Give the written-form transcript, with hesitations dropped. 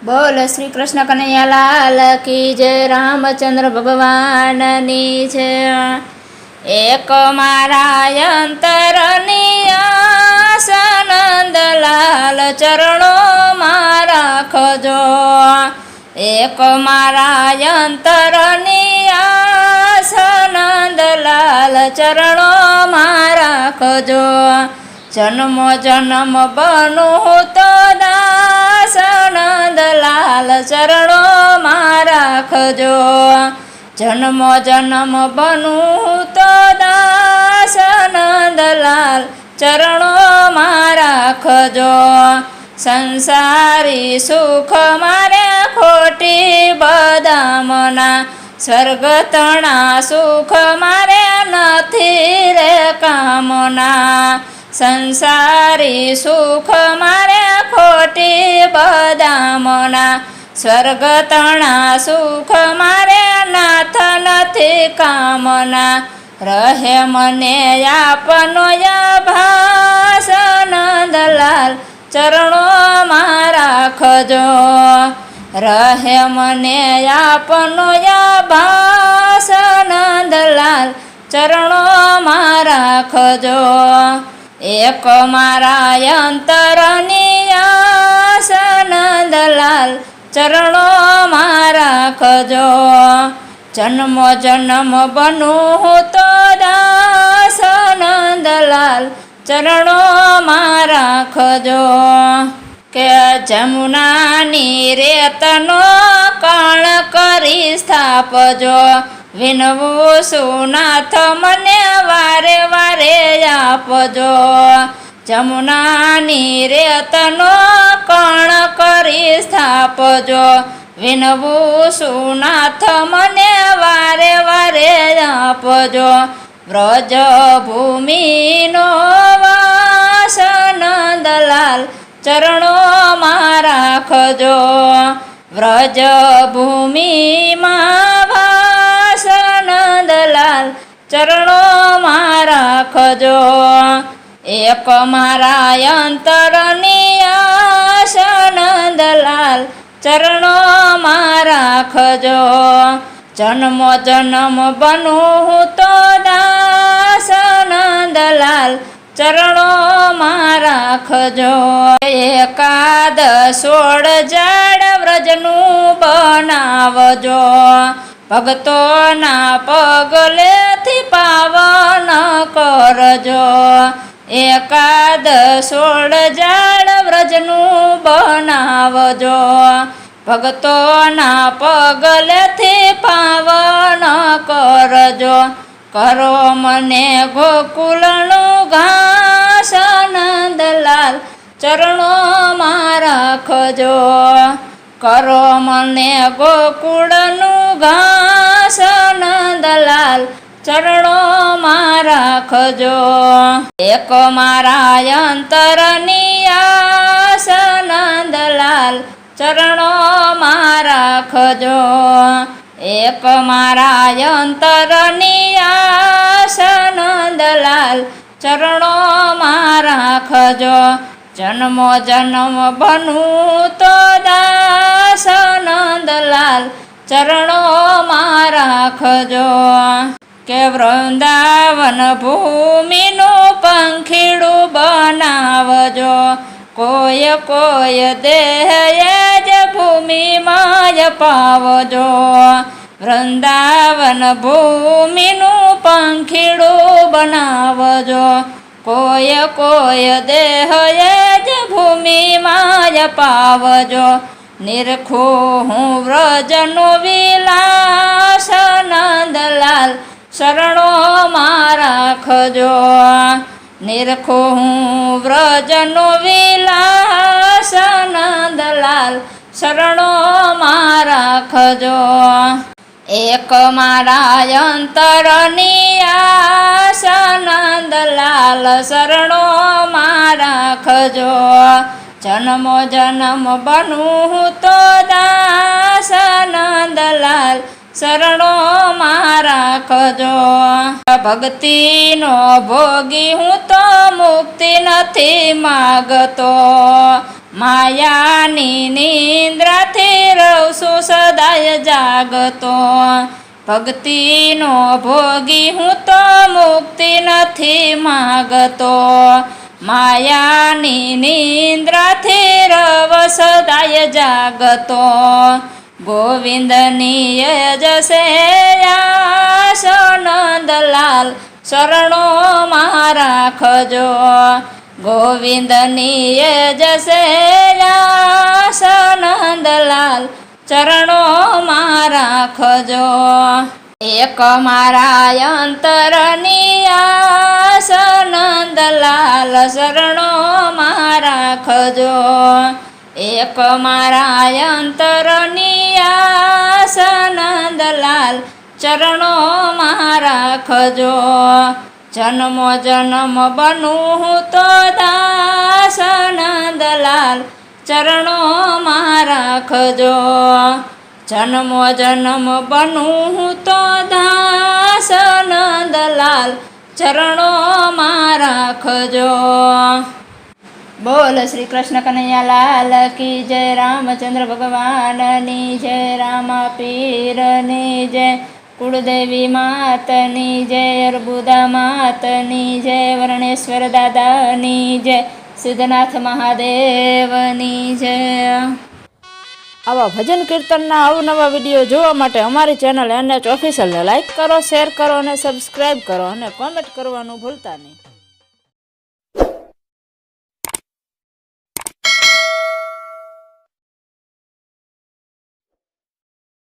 બોલ શ્રી કૃષ્ણ કનૈયાલાલ કી જય, રામચંદ્ર ભગવાનની છે. એક મારા અંતરની આસ નંદલાલ ચરણોમાં રાખજો. એક મારા અંતરની આસ નંદલાલ ચરણોમાં રાખજો. જન્મ જન્મ બનું તો દાસ નંદલાલ ચરણોમાં રાખજો. જન્મ જન્મ બનું તો દાસ નંદલાલ ચરણોમાં રાખજો. સંસારી સુખ મારે ખોટી બદામના, સ્વર્ગ તણા સુખ મારે નથી રે કામના. સંસારી સુખ મારે ખોટી બદામના, સ્વર્ગ તણા સુખ મારે નાથ નથી કામના. રહે મને આપનો ભાસ નંદલાલ ચરણોમાં રાખજો. રહે મને આપનો ભાસ નંદલાલ ચરણોમાં રાખજો. એક મારા અંતરની આસ નંદલાલ ચરણોમાં રાખજો. જન્મ જન્મ બનું તો દાસ નંદલાલ ચરણોમાં રાખજો. કે જમુનાની રેતનો કણ કરી સ્થાપજો. વિનવું સુનાથ મને વારે વારે આપજો. જમુનાની રેતનો કણ કરી સ્થાપજો. વિનવું સુનાથ મને વારે વારે આપજો. વ્રજ ભૂમિનો વાસ નંદલાલ ચરણોમાં રાખજો. વ્રજ ભૂમિમાં વાસ નંદલાલ ચરણોમાં રાખજો. એક મારા અંતરની આસ નંદલાલ ચરણોમાં રાખજો. જન્મ જન્મ બનું તો દાસ નંદલાલ ચરણોમાં રાખજો. એકાદ 16 જાડ વ્રજનું બનાવજો. ભક્તોના પગલેથી પાવન કરજો. એકાદ 16 જાડ વ્રજનું બનાવજો. ભક્તોના પગલેથી પાવન કરજો. કરો મને ગોકુળનું ઘાસ નંદલાલ ચરણોમાં રાખજો. કરો મને ગોકુળનું ઘાસ નંદલાલ ચરણોમાં રાખજો. એક મારા અંતરની આસ નંદલાલ ચરણોમાં રાખજો. એક મારા અંતરની આસ નંદલાલ ચરણોમાં રાખજો. જન્મ જન્મ બનું તો દાસ નંદલાલ ચરણોમાં રાખજો. કે વૃંદાવન ભૂમિનું પંખીડું બનાવજો. કોઈ કોઈ દેહ જ ભૂમિમાં પાવજો. વૃંદાવન ભૂમિનું પંખીડું બનાવજો. કોઈ કોઈ દેહ જ ભૂમિમાં પાવજો. નિરખું હું વ્રજનો વિલાસ નંદલાલ શરણોમાં રાખજો. નિરખું હું વ્રજનો વિલાસ નંદલાલ શરણોમાં રાખજો. એક મારા અંતરની આસ નંદલાલ શરણોમાં રાખજો. જન્મ જન્મ બનું તો દાસ નંદલાલ શરણોમાં રાખજો. ભક્તિનો ભોગી હું તો મુક્તિ નથી માગતો. માયાની નિંદ્રાથી રહું છું સદાય જાગતો, ભક્તિનો ભોગી હું તો મુક્તિ નથી માગતો, માયાની નિંદ્રાથી રવ સદાય જાગતો, ગોવિંદની જશે આસ નંદલાલ શરણોમાં રાખજો, ગોવિંદની જશે આસ નંદલાલ ચરણોમાં રાખજો, એક મારા અંતરની આસ નંદલાલ શરણોમાં રાખજો, એક મારા અંતરની આસ નંદલાલ ચરણોમાં રાખજો, જન્મો જન્મ બનું હું તો દાસ નંદલાલ ચરણોમાં રાખજો, જન્મો જન્મ બનું હું તો દાસ નંદલાલ ચરણોમાં રાખજો. બોલ શ્રી કૃષ્ણ કનૈયાલાલ કી જય, રામચંદ્ર ભગવાનની જય, રામા પીરની જય, કુળદેવી માતની જય, અર્બુદા માતની જય, વર્ણેશ્વર દાદાની જય, સિદ્ધનાથ મહાદેવની જય. આવા ભજન કીર્તનના અવનવા વિડીયો જોવા માટે અમારી ચેનલ NH ઓફિશિયલને લાઈક કરો, શેર કરો અને સબસ્ક્રાઈબ કરો અને કોમેન્ટ કરવાનું ભૂલતા નહીં.